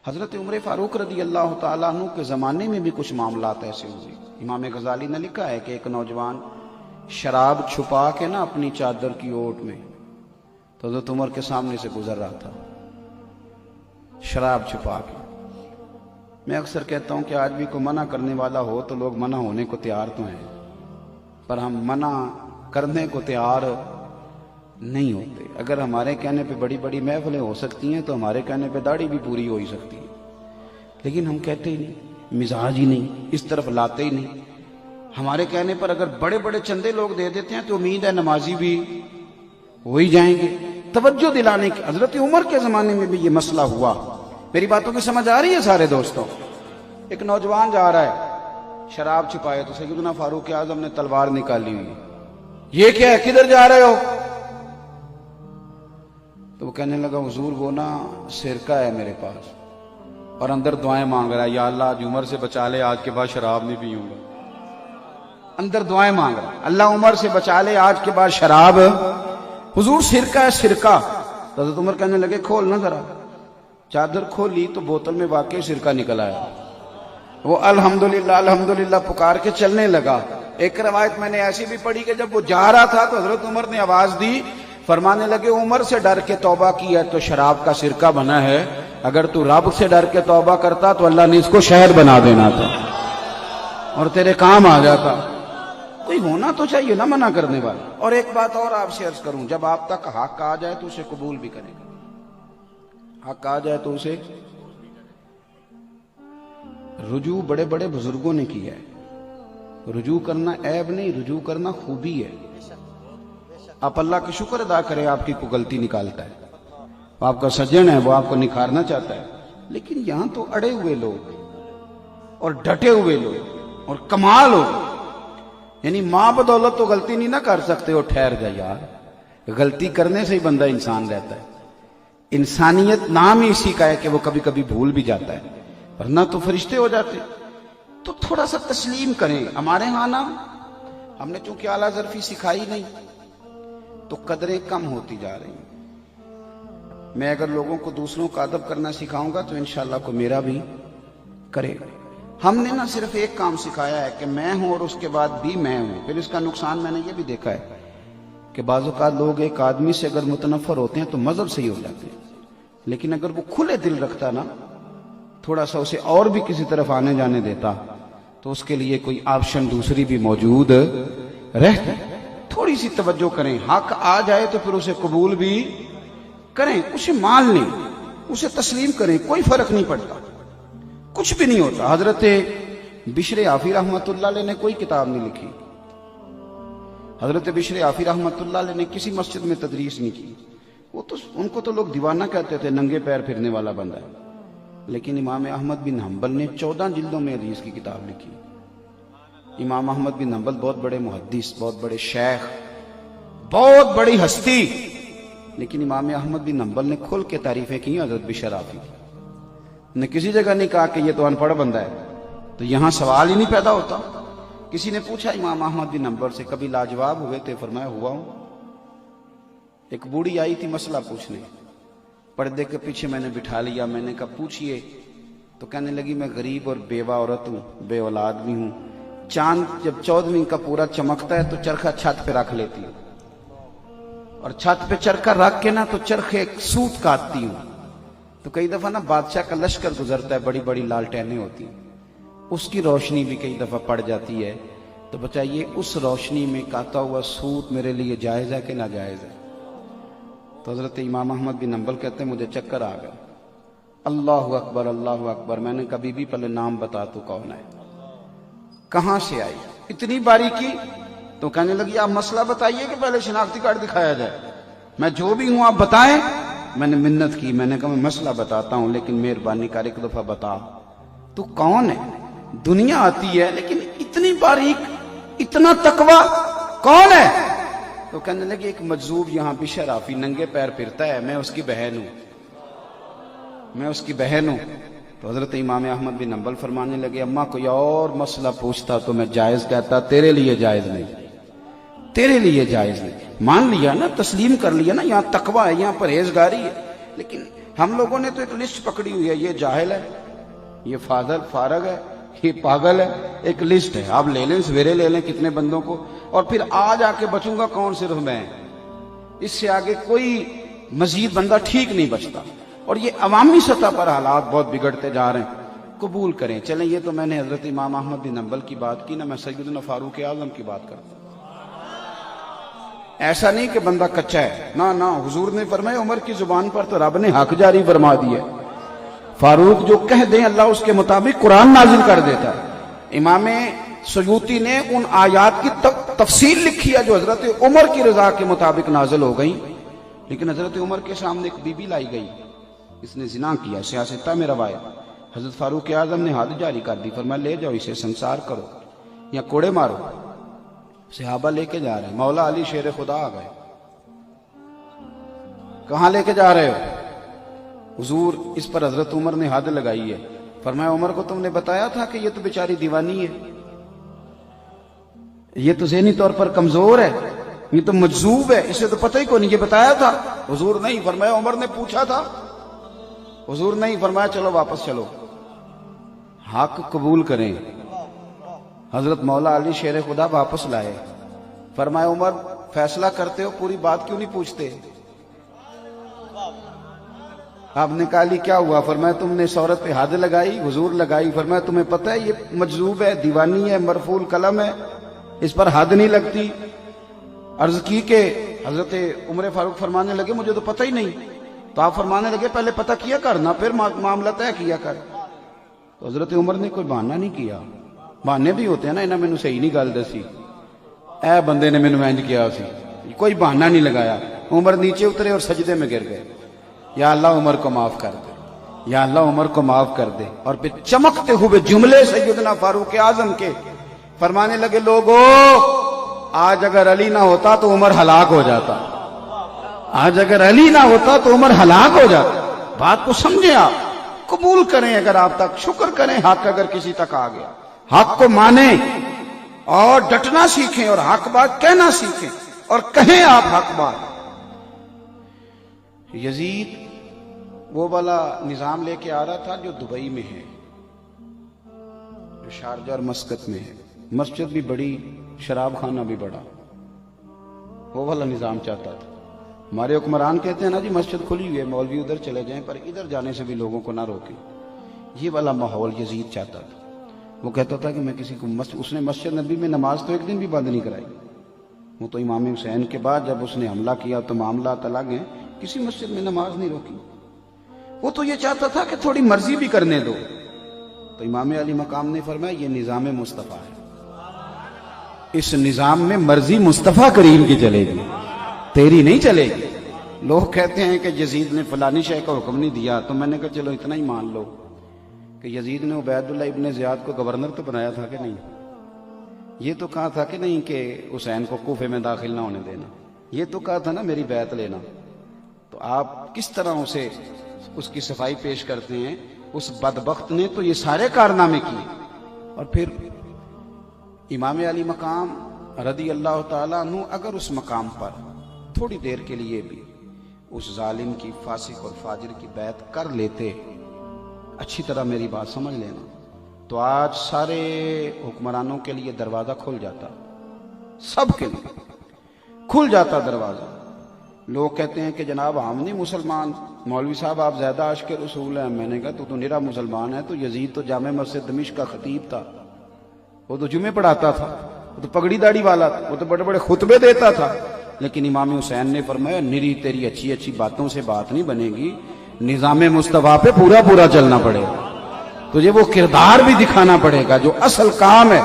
حضرت عمر فاروق رضی اللہ تعالیٰ عنہ کے زمانے میں بھی کچھ معاملات ایسے ہوئے۔ امام غزالی نے لکھا ہے کہ ایک نوجوان شراب چھپا کے نا اپنی چادر کی اوٹ میں تو حضرت عمر کے سامنے سے گزر رہا تھا، شراب چھپا کے۔ میں اکثر کہتا ہوں کہ آج بھی کوئی منع کرنے والا ہو تو لوگ منع ہونے کو تیار تو ہیں، پر ہم منع کرنے کو تیار نہیں ہوتے۔ اگر ہمارے کہنے پہ بڑی بڑی محفلیں ہو سکتی ہیں تو ہمارے کہنے پہ داڑھی بھی پوری ہو ہی سکتی ہے، لیکن ہم کہتے ہی نہیں، مزاج ہی نہیں، اس طرف لاتے ہی نہیں۔ ہمارے کہنے پر اگر بڑے بڑے چندے لوگ دے دیتے ہیں تو امید ہے نمازی بھی ہو ہی جائیں گے۔ توجہ دلانے کی حضرت عمر کے زمانے میں بھی یہ مسئلہ ہوا۔ میری باتوں کی سمجھ آ رہی ہے سارے دوستوں؟ ایک نوجوان جا رہا ہے، شراب چھپائے تو سیدنا فاروق اعظم نے تلوار نکالی ہوئی، یہ کیا ہے، کدھر جا رہے ہو؟ تو وہ کہنے لگا حضور وہ نا سرکہ ہے میرے پاس، اور اندر دعائیں مانگ رہا ہے، یا اللہ آج عمر سے بچا لے، آج کے بعد شراب نہیں پیوں گا۔ اندر دعائیں مانگ رہا ہے، اللہ عمر سے بچا لے، آج کے بعد شراب۔ حضور سرکہ ہے سرکہ۔ تو حضرت عمر کہنے لگے کھول نا ذرا۔ چادر کھولی تو بوتل میں واقعی سرکہ نکل آیا۔ وہ الحمدللہ الحمدللہ پکار کے چلنے لگا۔ ایک روایت میں نے ایسی بھی پڑھی کہ جب وہ جا رہا تھا تو حضرت عمر نے آواز دی، فرمانے لگے عمر سے ڈر کے توبہ کی ہے تو شراب کا سرکہ بنا ہے، اگر تو رب سے ڈر کے توبہ کرتا تو اللہ نے اس کو شہد بنا دینا تھا اور تیرے کام آ جاتا۔ کوئی ہونا تو چاہیے نا منع کرنے والا۔ اور ایک بات اور آپ سے عرض کروں، جب آپ تک حق آ جائے تو اسے قبول بھی کرے گا۔ حق آ جائے تو اسے رجوع بڑے بڑے بزرگوں نے کیا ہے۔ رجوع کرنا عیب نہیں، رجوع کرنا خوبی ہے۔ آپ اللہ کا شکر ادا کریں، آپ کی کوئی غلطی نکالتا ہے، آپ کا سجن ہے، وہ آپ کو نکھارنا چاہتا ہے، لیکن یہاں تو اڑے ہوئے لوگ اور ڈٹے ہوئے لوگ اور کمال ہو، یعنی ماں بدولت تو غلطی نہیں نہ کر سکتے ہو، ٹھہر جا یار، غلطی کرنے سے ہی بندہ انسان رہتا ہے۔ انسانیت نام ہی اسی کا ہے کہ وہ کبھی کبھی بھول بھی جاتا ہے، ورنہ تو فرشتے ہو جاتے۔ تو تھوڑا سا تسلیم کریں۔ ہمارے ہاں نا ہم نے چونکہ اعلیٰ ظرفی سکھائی نہیں تو قدریں کم ہوتی جا رہی ہیں۔ میں اگر لوگوں کو دوسروں کا ادب کرنا سکھاؤں گا تو انشاءاللہ کو میرا بھی کرے گا۔ ہم نے نہ صرف ایک کام سکھایا ہے کہ میں ہوں اور اس کے بعد بھی میں ہوں۔ پھر اس کا نقصان میں نے یہ بھی دیکھا ہے کہ بعض اوقات لوگ ایک آدمی سے اگر متنفر ہوتے ہیں تو مذہب سے ہی ہو جاتے ہیں، لیکن اگر وہ کھلے دل رکھتا نا، تھوڑا سا اسے اور بھی کسی طرف آنے جانے دیتا تو اس کے لیے کوئی آپشن دوسری بھی موجود رہتی۔ تھوڑی سی توجہ کریں، حق آ جائے تو پھر اسے قبول بھی کریں، اسے مان لیں، اسے تسلیم کریں، کوئی فرق نہیں پڑتا، کچھ بھی نہیں ہوتا۔ حضرت بشر عافی رحمۃ اللہ علیہ نے کوئی کتاب نہیں لکھی، حضرت بشر عافی رحمۃ اللہ علیہ نے کسی مسجد میں تدریس نہیں کی، وہ تو ان کو تو لوگ دیوانہ کہتے تھے، ننگے پیر پھرنے والا بندہ ہے، لیکن امام احمد بن حنبل نے 14 جلدوں میں حدیث کی کتاب لکھی۔ امام احمد بن حنبل بہت بڑے محدث، بہت بڑے شیخ، بہت بڑی ہستی، لیکن امام احمد بن حنبل نے کھل کے تعریفیں کی حضرت بشر عافی، نے کسی جگہ نہیں کہا کہ یہ تو ان پڑھ بندہ ہے۔ تو یہاں سوال ہی نہیں پیدا ہوتا۔ کسی نے پوچھا امام احمد بن حنبل سے، کبھی لاجواب ہوئے تھے؟ فرمایا ہوا ہوں۔ ایک بوڑھی آئی تھی مسئلہ پوچھنے، پردے کے پیچھے میں نے بٹھا لیا، میں نے کہا پوچھئے، تو کہنے لگی میں غریب اور بیوہ عورت ہوں، بے اولاد بھی ہوں، چاند جب 14ویں کا پورا چمکتا ہے تو چرخہ چھت پہ رکھ لیتی ہوں، اور چھت پہ چرخہ رکھ کے نا تو چرخے سوت کاٹتی ہوں، تو کئی دفعہ نا بادشاہ کا لشکر گزرتا ہے، بڑی بڑی لالٹینیں ہوتی ہیں، اس کی روشنی بھی کئی دفعہ پڑ جاتی ہے، تو بتائیے اس روشنی میں کاتا ہوا سوت میرے لیے جائز ہے کہ ناجائز ہے؟ تو حضرت امام احمد بن حنبل کہتے ہیں مجھے چکر آ گیا، اللہ اکبر اللہ اکبر۔ میں نے کبھی بھی پہلے نام بتا تو کون ہے، کہاں سے آئی، اتنی باریکی؟ تو کہنے لگی آپ مسئلہ بتائیے کہ پہلے شناختی کارڈ دکھایا جائے، میں جو بھی ہوں آپ بتائیں۔ میں نے منت کی، میں نے کہا میں مسئلہ بتاتا ہوں لیکن مہربانی کر ایک دفعہ بتا تو کون ہے؟ دنیا آتی ہے لیکن اتنی باریک، اتنا تقوی، کون ہے؟ تو کہنے لگے ایک مجذوب یہاں بشر عافی ننگے پیر پھرتا ہے، میں اس کی بہن ہوں، میں اس کی بہن ہوں۔ تو حضرت امام احمد بن حنبل فرمانے لگے اماں کوئی اور مسئلہ پوچھتا تو میں جائز کہتا، تیرے لیے جائز نہیں، تیرے لیے جائز نہیں۔ مان لیا نا، تسلیم کر لیا نا، یہاں تقوی ہے، یہاں پرہیزگاری ہے، لیکن ہم لوگوں نے تو ایک لسٹ پکڑی ہوئی ہے، یہ جاہل ہے، یہ فارغ ہے، یہ پاگل ہے، ایک لسٹ ہے، آپ لے لیں، سویرے لے لیں کتنے بندوں کو، اور پھر آج آ کے بچوں گا کون؟ صرف میں، اس سے آگے کوئی مزید بندہ ٹھیک نہیں بچتا. اور یہ عوامی سطح پر حالات بہت بگڑتے جا رہے ہیں. قبول کریں. چلیں یہ تو میں نے حضرت امام احمد بن حنبل کی بات کی نا، میں سیدنا فاروق اعظم کی بات کرتا ہوں. ایسا نہیں کہ بندہ کچا ہے، نہ حضور نے فرمایا عمر کی زبان پر تو رب نے حق جاری فرما دیا. فاروق جو کہہ دیں اللہ اس کے مطابق قرآن نازل کر دیتا ہے. امام سیوطی نے ان آیات کی تفصیل لکھی ہے جو حضرت عمر کی رضا کے مطابق نازل ہو گئی. لیکن حضرت عمر کے سامنے ایک بی بی لائی گئی، اس نے زنا کیا، سیاستہ میں روایت. حضرت فاروق اعظم نے حد جاری کر دی، فرمایا لے جاؤ اسے سنسار کرو یا کوڑے مارو. صحابہ لے کے جا رہے ہیں، مولا علی شیر خدا آ گئے. کہاں لے کے جا رہے ہو؟ حضور اس پر حضرت عمر نے حد لگائی ہے. فرمایا عمر کو تم نے بتایا تھا کہ یہ تو بیچاری دیوانی ہے، یہ تو ذہنی طور پر کمزور ہے، یہ تو مجذوب ہے، اسے تو پتہ ہی کو نہیں، یہ بتایا تھا؟ حضور نہیں. فرمایا عمر نے پوچھا تھا؟ حضور نہیں. فرمایا چلو واپس چلو. حق قبول کریں. حضرت مولا علی شیر خدا واپس لائے. فرمایا عمر فیصلہ کرتے ہو پوری بات کیوں نہیں پوچھتے؟ آپ نے کہا علی کیا ہوا؟ فرمایا تم نے اس عورت پہ حد لگائی. حضور لگائی. فرمایا تمہیں پتہ ہے یہ مجذوب ہے، دیوانی ہے، مرفوع قلم ہے، اس پر حد نہیں لگتی. عرض کی کہ حضرت عمر فاروق فرمانے لگے مجھے تو پتہ ہی نہیں. تو آپ فرمانے لگے پہلے پتہ کیا کرنا پھر معاملہ طے کیا کر. تو حضرت عمر نے کوئی بہانہ نہیں کیا. بہانے بھی ہوتے ہیں نا، انہیں میں نے صحیح نہیں گل دسی، اے بندے نے میں نے انج کیا سی، کوئی بہانہ نہیں لگایا. عمر نیچے اترے اور سجدے میں گر گئے. یا اللہ عمر کو معاف کر دے، یا اللہ عمر کو معاف کر دے. اور پھر چمکتے ہوئے جملے سیدنا فاروق اعظم کے فرمانے لگے لوگو آج اگر علی نہ ہوتا تو عمر ہلاک ہو جاتا، آج اگر علی نہ ہوتا تو عمر ہلاک ہو جاتا. بات کو سمجھیں، آپ قبول کریں اگر آپ تک، شکر کریں حق اگر کسی تک آ گیا. حق کو مانیں اور ڈٹنا سیکھیں اور حق بات کہنا سیکھیں اور کہیں آپ حق بات. یزید وہ والا نظام لے کے آ رہا تھا جو دبئی میں ہے، جو شارجہ اور مسقط میں ہے. مسجد بھی بڑی، شراب خانہ بھی بڑا، وہ والا نظام چاہتا تھا. ہمارے حکمران کہتے ہیں نا جی مسجد کھلی ہوئی ہے، مولوی ادھر چلے جائیں پر ادھر جانے سے بھی لوگوں کو نہ روکیں. یہ والا ماحول یزید چاہتا تھا. وہ کہتا تھا کہ میں کسی کو اس نے مسجد نبی میں نماز تو ایک دن بھی بند نہیں کرائی. وہ تو امام حسین کے بعد جب اس نے حملہ کیا تو معاملات الگ ہیں، کسی مسجد میں نماز نہیں روکی. وہ تو یہ چاہتا تھا کہ تھوڑی مرضی بھی کرنے دو. تو امام علی مقام نے فرمایا یہ نظام مصطفیٰ ہے، اس نظام میں مرضی مصطفیٰ کریم کی چلے گی، تیری نہیں چلے گی. لوگ کہتے ہیں کہ یزید نے فلانی شے کا حکم نہیں دیا، تو میں نے کہا چلو اتنا ہی مان لو کہ یزید نے عبید اللہ ابن زیاد کو گورنر تو بنایا تھا کہ نہیں؟ یہ تو کہا تھا کہ نہیں کہ حسین کو کوفے میں داخل نہ ہونے دینا، یہ تو کہا تھا نا میری بیعت لینا. تو آپ کس طرح اسے اس کی صفائی پیش کرتے ہیں. اس بدبخت نے تو یہ سارے کارنامے کیے. اور پھر امام علی مقام رضی اللہ تعالیٰ عنہ اگر اس مقام پر تھوڑی دیر کے لیے بھی اس ظالم کی، فاسق اور فاجر کی بیعت کر لیتے، اچھی طرح میری بات سمجھ لینا، تو آج سارے حکمرانوں کے لیے دروازہ کھل جاتا، سب کے لیے کھل جاتا دروازہ. لوگ کہتے ہیں کہ جناب ہم نہیں مسلمان، مولوی صاحب آپ زیادہ عاشق رسول ہیں. میں نے کہا تو نرا مسلمان ہے. تو یزید تو جامع مسجد دمشق کا خطیب تھا، وہ تو جمعے پڑھاتا تھا، وہ تو پگڑی داڑھی والا تھا، وہ تو بڑے بڑے خطبے دیتا تھا. لیکن امام حسین نے فرمایا نری تیری اچھی اچھی باتوں سے بات نہیں بنے گی، نظام مصطفیٰ پہ پورا پورا چلنا پڑے گا، تجھے وہ کردار بھی دکھانا پڑے گا جو اصل کام ہے.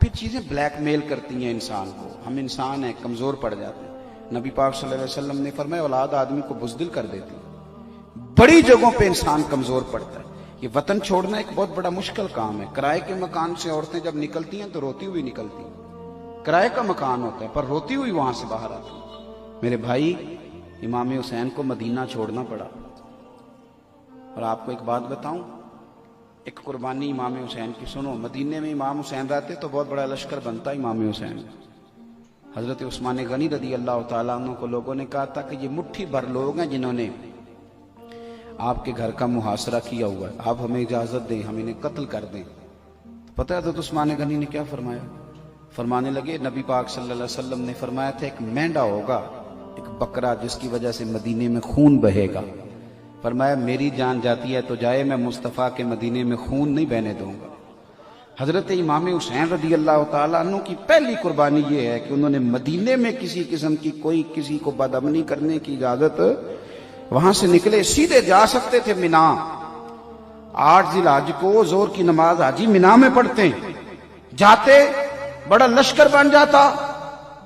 پھر چیزیں بلیک میل کرتی ہیں انسان کو. ہم انسان ہیں، کمزور پڑ جاتے ہیں. نبی پاک صلی اللہ علیہ وسلم نے فرمایا اولاد آدمی کو بزدل کر دیتی. بڑی جگہوں پہ انسان کمزور پڑتا ہے. یہ وطن چھوڑنا ایک بہت بڑا مشکل کام ہے. کرائے کے مکان سے عورتیں جب نکلتی ہیں تو روتی ہوئی نکلتی ہیں. کرائے کا مکان ہوتا ہے پر روتی ہوئی وہاں سے باہر آتی ہیں. میرے بھائی امام حسین کو مدینہ چھوڑنا پڑا. اور آپ کو ایک بات بتاؤں، ایک قربانی امام حسین کی سنو. مدینے میں امام حسین رہتے تو بہت بڑا لشکر بنتا امام حسین. حضرت عثمان غنی رضی اللہ تعالیٰ عنہ کو لوگوں نے کہا تھا کہ یہ مٹھی بھر لوگ ہیں جنہوں نے آپ کے گھر کا محاصرہ کیا ہوا ہے، آپ ہمیں اجازت دیں، ہم انہیں قتل کر دیں۔ پتہ ہے حضرت عثمان غنی نے کیا فرمایا؟ فرمانے لگے نبی پاک صلی اللہ علیہ وسلم نے فرمایا تھا ایک مینڈا ہوگا، ایک بکرا، جس کی وجہ سے مدینے میں خون بہے گا۔ فرمایا میری جان جاتی ہے تو جائے، میں مصطفیٰ کے مدینے میں خون نہیں بہنے دوں گا۔ حضرت امام حسین رضی اللہ تعالیٰ عنہ کی پہلی قربانی یہ ہے کہ انہوں نے مدینے میں کسی قسم کی کوئی کسی کو بدامنی کرنے کی اجازت، وہاں سے نکلے سیدھے جا سکتے تھے مینا، 8 ذی الحج کو زور کی نماز حاجی مینا میں پڑھتے ہیں، جاتے بڑا لشکر بن جاتا،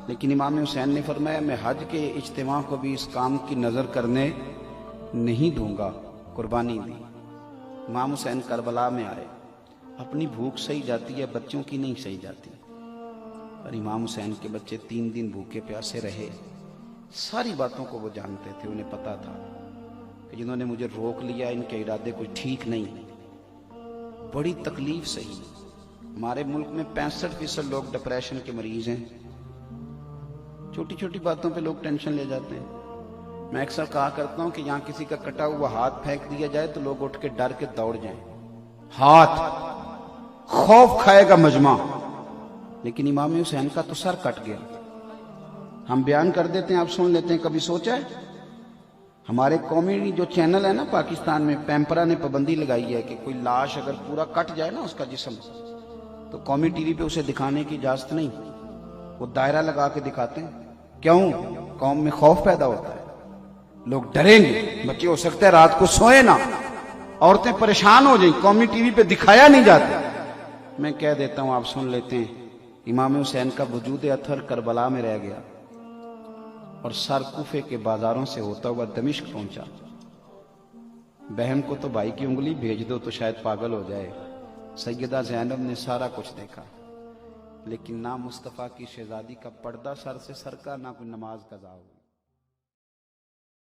لیکن امام حسین نے فرمایا میں حج کے اجتماع کو بھی اس کام کی نظر کرنے نہیں دوں گا، قربانی دی۔ امام حسین کربلا میں آئے، اپنی بھوک سہی جاتی ہے، بچوں کی نہیں سہی جاتی، اور امام حسین کے بچے 3 دن بھوکے پیاسے رہے۔ ساری باتوں کو وہ جانتے تھے، انہیں پتا تھا کہ جنہوں نے مجھے روک لیا ان کے ارادے کوئی ٹھیک نہیں۔ بڑی تکلیف سہی۔ ہمارے ملک میں 65% لوگ ڈپریشن کے مریض ہیں، چھوٹی چھوٹی باتوں پہ لوگ ٹینشن لے جاتے ہیں۔ میں اکثر کہا کرتا ہوں کہ یہاں کسی کا کٹا ہوا ہاتھ پھینک دیا جائے تو لوگ اٹھ کے ڈر کے دوڑ جائیں، ہاتھ خوف کھائے گا مجمع، لیکن امام حسین کا تو سر کٹ گیا۔ ہم بیان کر دیتے ہیں، آپ سن لیتے ہیں، کبھی سوچا ہے؟ ہمارے قومی جو چینل ہے نا پاکستان میں، پیمپرا نے پابندی لگائی ہے کہ کوئی لاش اگر پورا کٹ جائے نا اس کا جسم، تو قومی ٹی وی پہ اسے دکھانے کی اجازت نہیں، وہ دائرہ لگا کے دکھاتے ہیں۔ کیوں؟ قوم میں خوف پیدا ہوتا ہے، لوگ ڈریں گے، بچے ہو سکتا ہے رات کو سوئے نہ، عورتیں پریشان ہو جائیں، قومی ٹی وی پہ دکھایا نہیں جاتا۔ میں کہہ دیتا ہوں، آپ سن لیتے ہیں، امام حسین کا وجود اطہر کربلا میں رہ گیا اور سر کوفے کے بازاروں سے ہوتا ہوا دمشق پہنچا۔ بہن کو تو بھائی کی انگلی بھیج دو تو شاید پاگل ہو جائے۔ سیدہ زینب نے سارا کچھ دیکھا، لیکن نہ مصطفیٰ کی شہزادی کا پردہ سر سے سرکا، نہ کوئی نماز قضا ہوئی۔